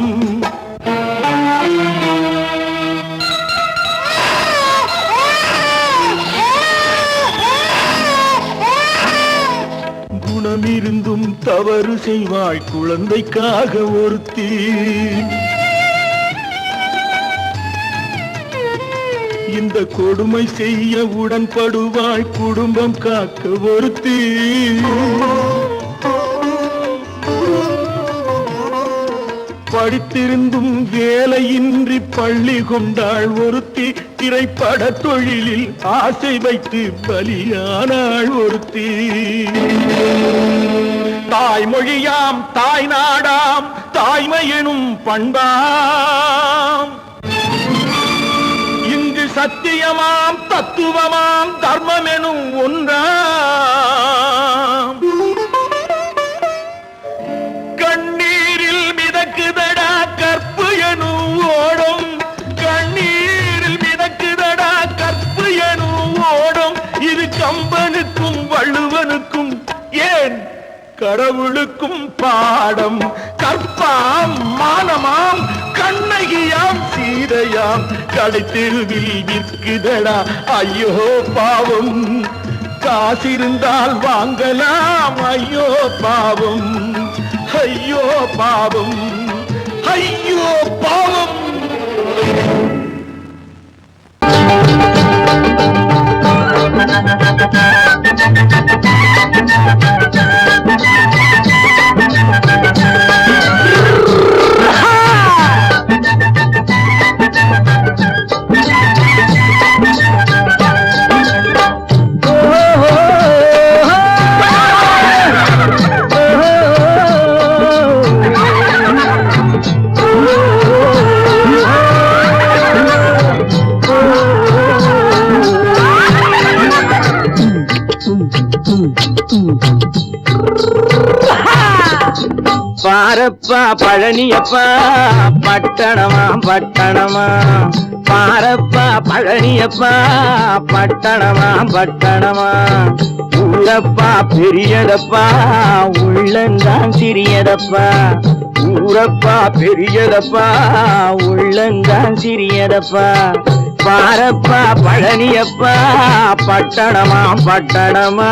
குணமிருந்தும் தவறு செய்வாள் குழந்தைக்காக ஒருத்தி. இந்த கொடுமை செய்ய உடன்படுவாள் குடும்பம் காக்க ஒருத்தி. படித்திருந்தும் வேலையின்றி பள்ளி கொண்டாள் ஒருத்தி. திரைப்பட தொழிலில் ஆசை வைத்து பலியானாள் ஒருத்தி. தாய்மொழியாம் தாய் நாடாம் தாய்மை எனும் பண்பாம். இங்கு சத்தியமாம் தத்துவமாம் தர்மம் எனும் ஒன்றாம். கண்ணீரில் மிதக்குதடா கற்பு எனும் ஓடும். கண்ணீரில் மிதக்குதடா கற்பு எனும் ஓடும். இது கம்பனுக்கும் கடவுளுக்கும் பாடம். கற்பாம் மானமாம் கண்ணகியாம் சீதையாம் கடைத்தெருவில் விற்குதடா ஐயோ பாவம். காசிருந்தால் வாங்கலாம் ஐயோ பாவம், ஐயோ பாவம், ஐயோ பாவம். பாரப்பா பழனியப்பா பட்டணமா பட்டணமா, பாரப்பா பழனியப்பா பட்டணமா பட்டணமா. ஊரப்பா பெரியதப்பா உள்ளந்தான் சிறியதப்பா, ஊரப்பா பெரியதப்பா உள்ளந்தான் சிறியதப்பா. பாரப்பா பழனியப்பா பட்டணமா பட்டணமா.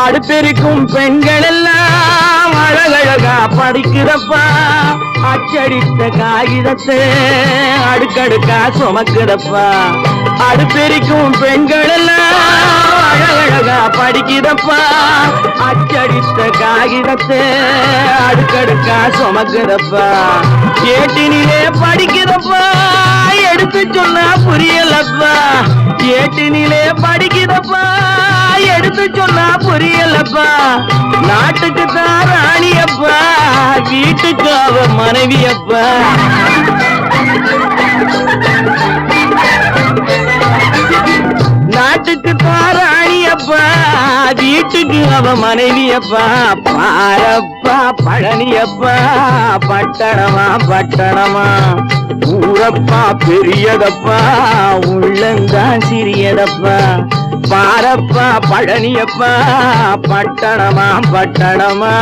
அடுப்பெருக்கும் பெண்கள் எல்லாம் அழகழகா படிக்கிறப்பா, அச்சடித்த காகிதத்தை அடுக்கடுக்கா சுமக்குதப்பா. அடுப்பெருக்கும் பெண்கள் எல்லாம் அழகழகா படிக்கிறப்பா, அச்சடித்த காகிதத்தை அடுக்கடுக்கா சுமக்குதப்பா. ஏட்டினிலே படிக்கிறப்பா எடுத்து சொன்னா புரியலப்பா, ஏட்டினிலே படிக்கிறப்பா எடுத்து சொன்னா புரியலப்பா. நாட்டுக்கு தான் ராணியப்பா, வீட்டுக்கு அவ மனைவியப்பா. நாட்டுக்கு தான் ராணியப்பா, வீட்டுக்கு அவ மனைவியப்பா. பாரப்பா பழனியப்பா பட்டணமா பட்டணமா. ஊரப்பா பெரியதப்பா உள்ளந்தான் சிறியதப்பா. பாரப்பா பழனியப்பா பட்டணமா பட்டணமா.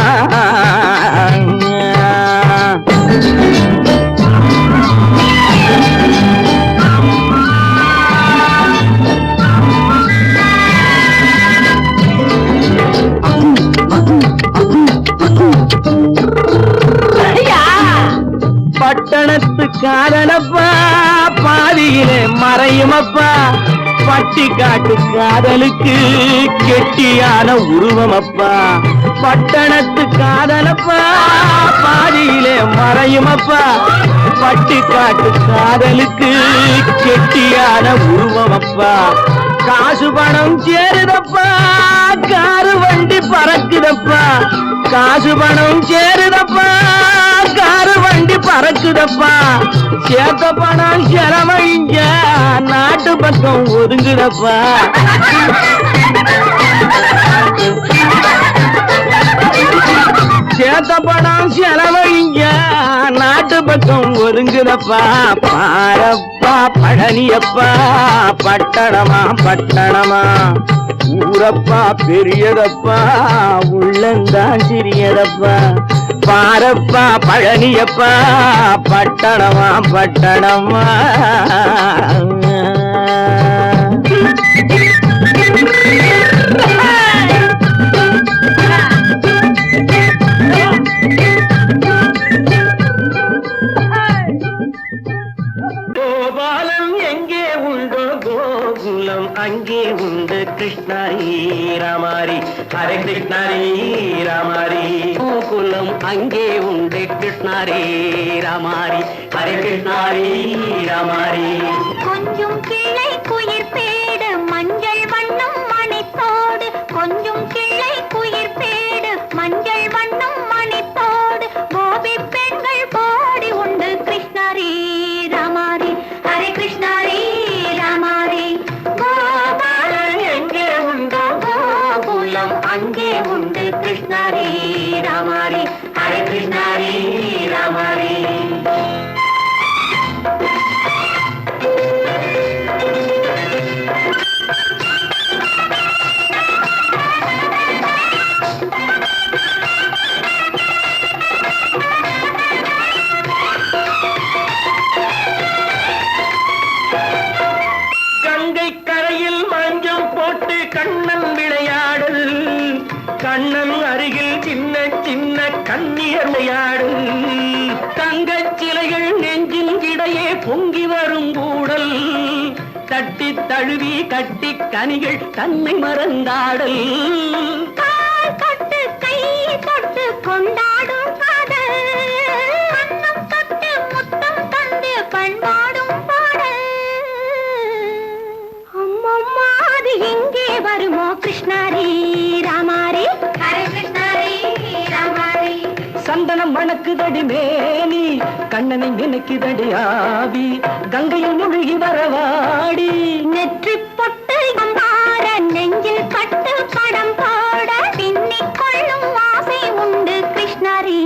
பட்டணத்து காதலப்பா பாதியிலே மறையுமப்பா, பட்டி காட்டு காதலுக்கு கெட்டியான உருவமப்பா. பட்டணத்து காதலப்பா பாதியிலே மறையுமப்பா, பட்டி காட்டு காதலுக்கு கெட்டியான உருவமப்பா. காசு பணம் சேருதப்பா காரு வண்டி பறக்குதப்பா, காசு பணம் சேருதப்பா காரு வண்டி பறக்குதப்பா. சேத்த பணம் செலவழிங்க நாட்டு பக்கம் ஒதுங்குதப்பா. சேத்த பணம் செலவழிங்க நாட்டு பக்கம் ஒதுங்குதப்பா. பாரப்பா பழனியப்பா பட்டணமா பட்டணமா. ஊரப்பா பெரியதப்பா உள்ளந்தான் சிறியதப்பா. பாரப்பா பழனியப்பா பட்டணமா பட்டணமா. கோபாலம் எங்கே உண்டோ கோகுலம் அங்கே உண்டு கிருஷ்ணாரி ராமாரி. ஹரே கிருஷ்ணாரி ராமாரி. கோகுலம் அங்கே உண்டு கிருஷ்ணாரி ராமாரி. ஹரே கிருஷ்ணாரி ராமாரி. கொஞ்சம் கிளை குயிர் பேடு மஞ்சள் வண்ணம் மணித்தோடு, கொஞ்சம் கிளை குயிர் பேடு மஞ்சள் வண்ணம் மணித்தோடு. கோபி பெண்கள் பாடி உண்டு கிருஷ்ணாரி ராமாரி. ஹரே கிருஷ்ணாரி ராமாரி. கோபாலம் எங்கே உண்டோ கிருஷ்ணாரி ராமாரி ஹரே கிருஷ்ணாரி ராமாரி. கங்கை கரையில் மஞ்சம் போட்டு கண்ணன் விளையாடு, கண்ணன் அருகில் சின்ன சின்ன கண்ணியர் விளையாடு. தங்கச் சிலைகள் நெஞ்சின் இடையே பொங்கி வரும் கூடல், தட்டி தழுவி கட்டி கனிகள் தன்னை மறந்தாடல். கால் தொட்டு கை தொட்டு கொண்டாடும் காதல், கண்ணம் தொட்டு முத்தம் தந்து பண்பாடும் பாடல். அம்மம்மா அது எங்கே வருமோ கிருஷ்ணாரி ராமாரி ஹரே கிருஷ்ணாரி ராமாரி. சந்தனம் மணக்குதடி மேனி, கண்ணனை நினைக்குதடி ஆவி, கங்கையில் முழுகி வரவாடி. நெற்றி பொட்டு அம்பார நெஞ்சில் பட்டு படம் போட பின்னிக் கொள்ளும் ஆசை உண்டு கிருஷ்ணாரி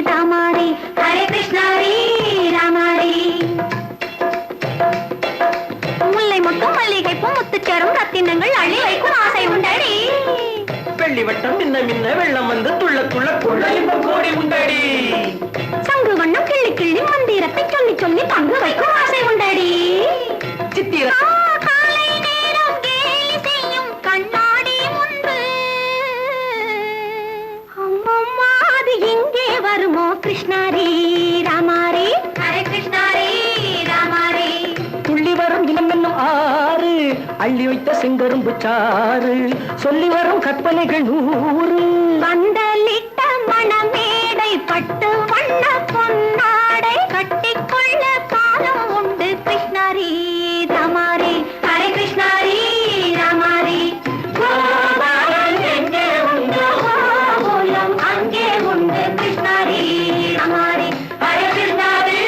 ராமாரி ஹரே கிருஷ்ணாரி ராமாரி. முல்லை மொட்டும் மல்லிகை பூ முத்துச்சரம் ரத்தினங்கள் அள்ளி வைக்கும் ஆசை உண்டடி. வெள்ளி வட்டம் மின்ன மின்ன வெள்ளம் வந்து துள்ள துள்ள கொள்ள இன்பம் கோடி உண்டடி. சங்கு வண்ணம் கிள்ளி கிள்ளி மந்திரத்தை சொல்லி சொல்லி பங்கு வைக்கும் ஆசை உண்டடி. சித்திர காலை நேரம் கேலி செய்யும் கண்ணாடி முன்பு, அம்மம்மா அது எங்கே வருமோ கிருஷ்ணாரி ராமாரி ஹரே கிருஷ்ணாரி ராமாரி. துள்ளி வரும் இனம் என்னும் ஆறு, அள்ளி வைத்த செங்கரும்பு சாறு, சொல்லி வரும் கற்பனைகள் 100. பந்தலிட்ட மணமேடை பட்டு வண்ண பொன்னாடை கட்டிக்கொள்ள காலம் உண்டு கிருஷ்ணாரி ராமாரி ஹரே கிருஷ்ணாரி ராமாரி. கோபாலன் எங்கே உண்டு கோகுலம் அங்கே உண்டு கிருஷ்ணாரி ராமாரி ஹரே கிருஷ்ணாரி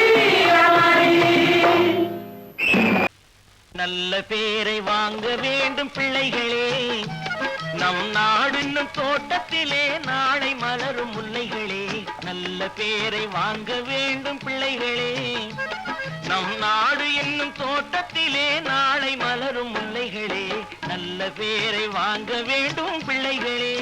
ராமாரி. நல்ல பேரை வாங்க வேண்டும் பிள்ளைகளே, நம் நாடு என்னும் தோட்டத்திலே நாளை மலரும் முல்லைகளே. நல்ல பேரை வாங்க வேண்டும் பிள்ளைகளே, நம் நாடு என்னும் தோட்டத்திலே நாளை மலரும் முல்லைகளே. நல்ல பேரை வாங்க வேண்டும் பிள்ளைகளே.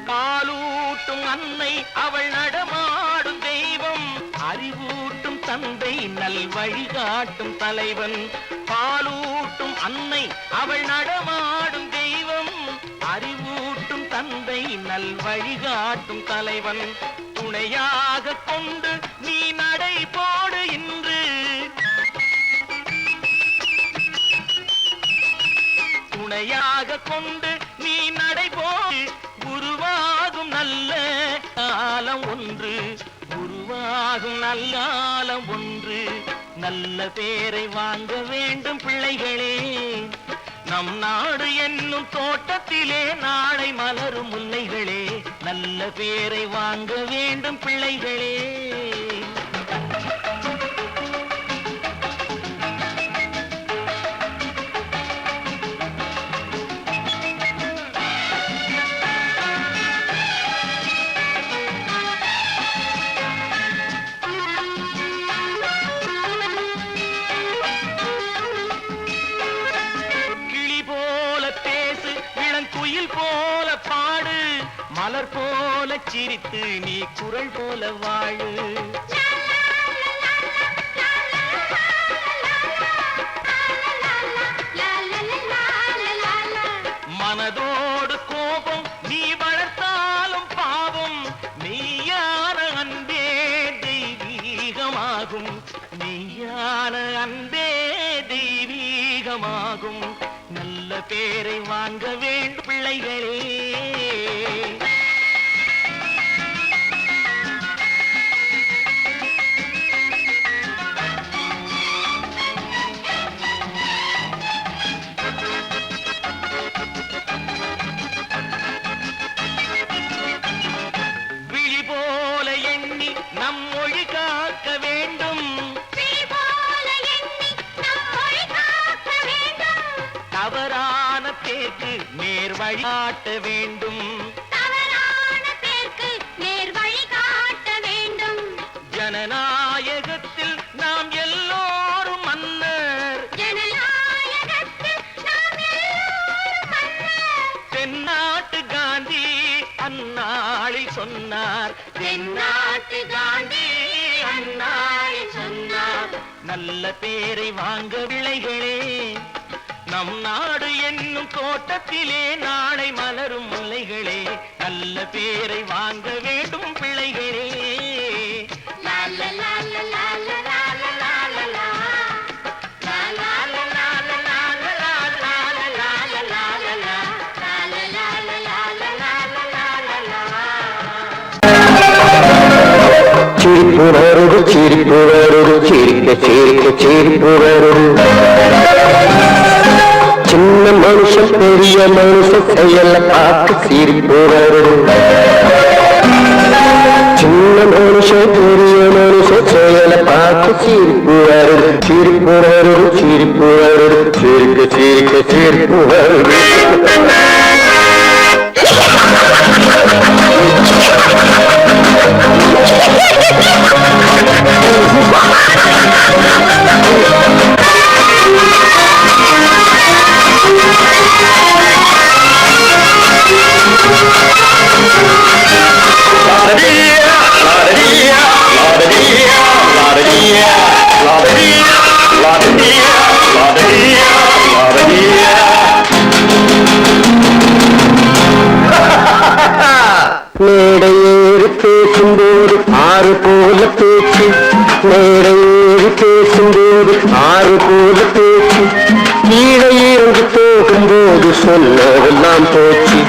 பாலூட்டும் அன்னை அவள் நடமாடும் தெய்வம், அறிவூட்டும் தந்தை நல் வழிகாட்டும் தலைவன். பாலூட்டும் அன்னை அவள் நடமாடும் தெய்வம், அறிவூட்டும் தந்தை நல் வழிகாட்டும் தலைவன். துணையாக கொண்டு நீ நடை போடு இன்று, துணையாக கொண்டு நீ நடை போடு. உருவாகும் நல்ல காலம் ஒன்று, உருவாகும் நல்ல காலம் ஒன்று. நல்ல பேரை வாங்க வேண்டும் பிள்ளைகளே, நம் நாடு என்னும் தோட்டத்திலே நாளை மலரும் முல்லைகளே. நல்ல பேரை வாங்க வேண்டும் பிள்ளைகளே. போல பாடு, மலர் போல சிரித்து நீ குரல் போல வாழு. மனதோடு கோபம் நீ வளர்த்தாலும் பாவம், மெய்யான அன்பே தெய்வீகமாகும், மெய்யான அன்பே தெய்வீகமாகும். நல்ல பேரை வாங்க வேண்டும் பிள்ளைகளே. பேருக்கு நேர் வழி காட்ட வேண்டும். தவறான பேருக்கு நேர் வழி காட்ட வேண்டும். ஜனநாயகத்தில் நாம் எல்லோரும் மன்னர். ஜனநாயகத்தில் நாம் எல்லோரும் மன்னர். தென்னாட்டு காந்தி அந்நாளில் சொன்னார். தென்னாட்டு காந்தி அந்நாளில் சொன்னார். நல்ல பேரை வாங்க விளைகளே, நம் நாடு என்னும் தோட்டத்திலே நாளை மலரும் முல்லைகளே. நல்ல பேரை வாங்க வேண்டும் பிள்ளைகளே. லா லா லா லா லா லா லா லா லா லா லா. லா லா லா லா லா லா லா லா லா லா லா லா லா லா. லா லா லா லா லா லா லா லா லா லா. சிரிப்பு வருது சிரிப்பு வருது சிரிக்க சிரிக்க சிரிப்பு வருது. சின்ன மனுஷன் பெரிய மனுஷன் செயல பார்த்து சிரிப்பு வருது. சின்ன மனுஷன் பெரிய மனுஷன் செயல பார்த்து சிரிப்பு வருது. சிரிப்பு வருது சிரிப்பு வருது சிரிக்க சிரிக்க சிரிப்பு வருது. மேடையேறி பேசும்போது ஆறு போல பேச்சு. மேடையேறி பேசும்போது ஆறு போல பேச்சு. கீழே இறங்கி போகும்போது சொன்னதெல்லாம் போச்சு.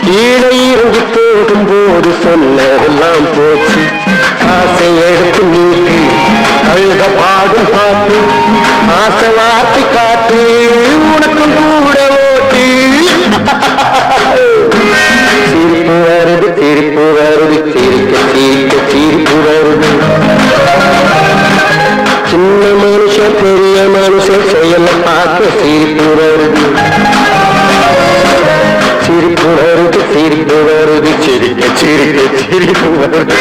கீழே இறங்கி போகும்போது சொன்னதெல்லாம் போச்சு. ஆசை எடுத்து நீட்டி அழுத பாடும் பாட்டு. ஆசை வார்த்தை காட்டு உனக்கும் கூட ஓட்டு. சிரிப்பு வருது சிரிப்பு வருது சிரிக்க சிரிக்க சிரிப்பு வருது. சின்ன மனுஷன் பெரிய மனுஷன் செயல பார்க்க சிரிப்பு வருது. சிரிப்பு வருது சிரிப்பு வருது சிரிக்க சிரிக்க சிரிப்பு வருது.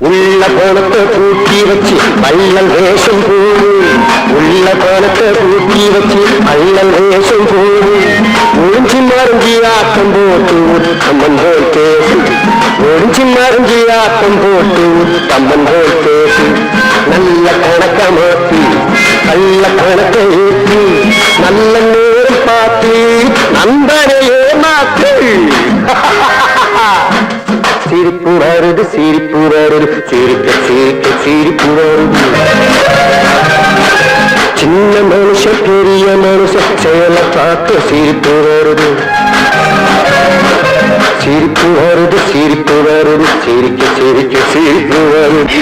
உள்ள கோணத்தை கூட்டி வச்சு பள்ளல் வேஷம் போடு. உள்ள கோணத்தை கூட்டி வச்சு பள்ளல் வேஷம் போடு. ஒழிஞ்சு மறைஞ்சி ஆட்டம் போட்டு உத்தம்மன் போல் பேசு. ஒழிஞ்சு மறைஞ்சி ஆட்டம் போட்டு உத்தம்மன் போல் பேசு. நல்ல கணக்க மாத்தி நல்ல கணக்கை ஏற்றி நல்ல நேரம் பார்த்து நண்பனையே மாத்து. சிரிப்பு வருது சிரிப்பு வருது சிரிக்க சிரிக்க சிரிப்பு வருது. சின்ன மனுஷன் பெரிய மனுஷன் செயல பார்த்து சிரிப்பு வருது. சிரிப்பு வருது சிரிப்பு வருது சிரிக்க சிரிக்க சிரிப்பு வருது.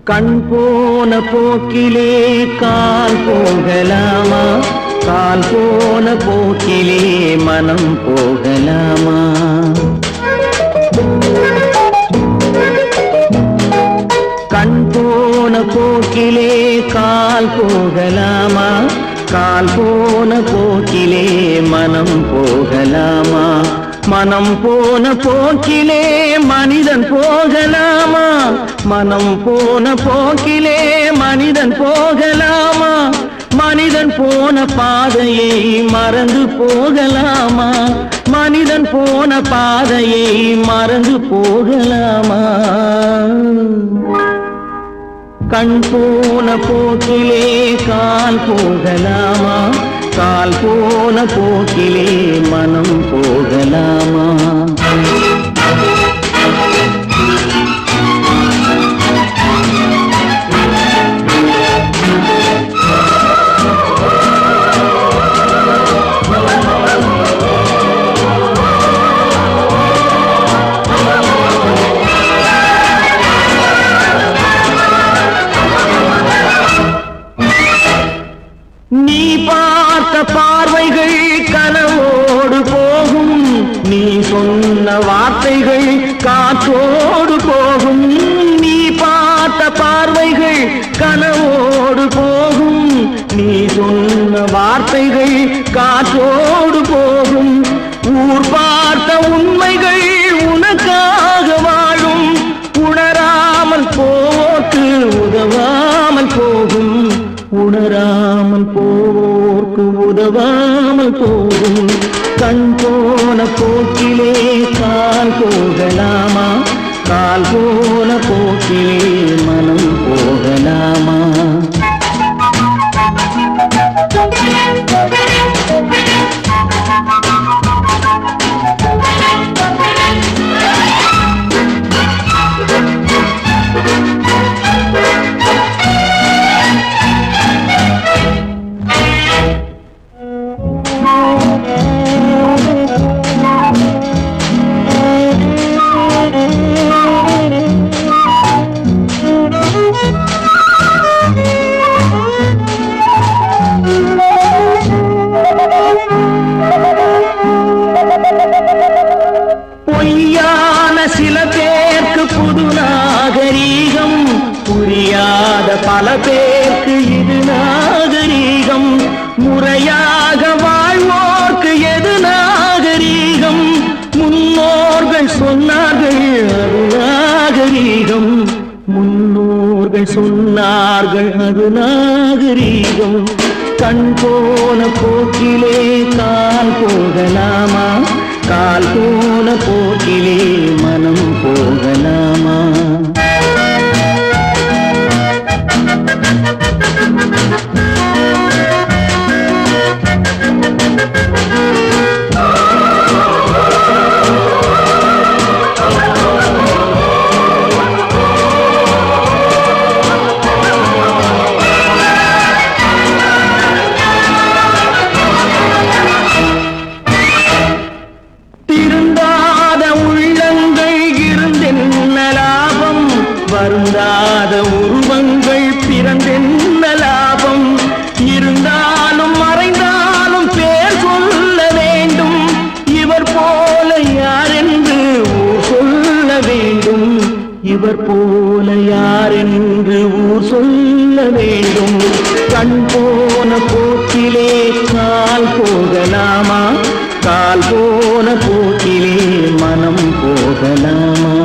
கண் போ போன போக்கிலே கால் போகலாமா, கால் போன போக்கிலே மனம் போகலாமா? கண் போன போக்கிலே கால் போகலாமா, கால் போன போக்கிலே மனம் போகலாமா? மனம் போன போக்கிலே மனிதன் போகலாமா, மனம் போன போக்கிலே மனிதன் போகலாமா? மனிதன் போன பாதையை மறந்து போகலாமா, மனிதன் போன பாதையை மறந்து போகலாமா? கண் போன போக்கிலே கால் போகலாமா, கால் போன போக்கிலே மனம் போகலாமா? நீ பார்த்த பார்வைகள் கனவோடு போகும், நீ சொன்ன வார்த்தைகள் காற்றோடு போகும். நீ பார்த்த பார்வைகள் கனவோடு போகும், நீ சொன்ன வார்த்தைகள் காற்றோடு போகும். ஊர் பார்த்த உண்மைகள் உனக்காக வாழும், உணராமல் போக்கு உதவாமல் போகும், உணராமல் போர்க்கு உதவாமல் போகும். கண் போன போக்கிலே கால் போகலாமா, கால் போன போக்கிலே மனம் போகலாமா? பொய்யான சில பேருக்கு புது நாகரீகம், புரியாத பல பேருக்கு இது நாகரீகம். முறையாக வாழ்வோர்க்கு எது நாகரீகம்? முன்னோர்கள் சொன்னார்கள் அது நாகரீகம், முன்னோர்கள் சொன்னார்கள் அது நாகரீகம். கண் போன போக்கிலே கால் போகலாமா, கால் போன போக்கிலே மனம் போகலாமா? வருந்தாத உருவங்கள் பிறந்தென்ன லாபம்? இருந்தாலும் மறைந்தாலும் பேர் சொல்ல வேண்டும், இவர் போல யாரென்று ஊர் சொல்ல வேண்டும், இவர் போல யாரென்று ஊர் சொல்ல வேண்டும். கண் போன போக்கிலே கால் போகலாமா, கால் போன போக்கிலே மனம் போகலாமா?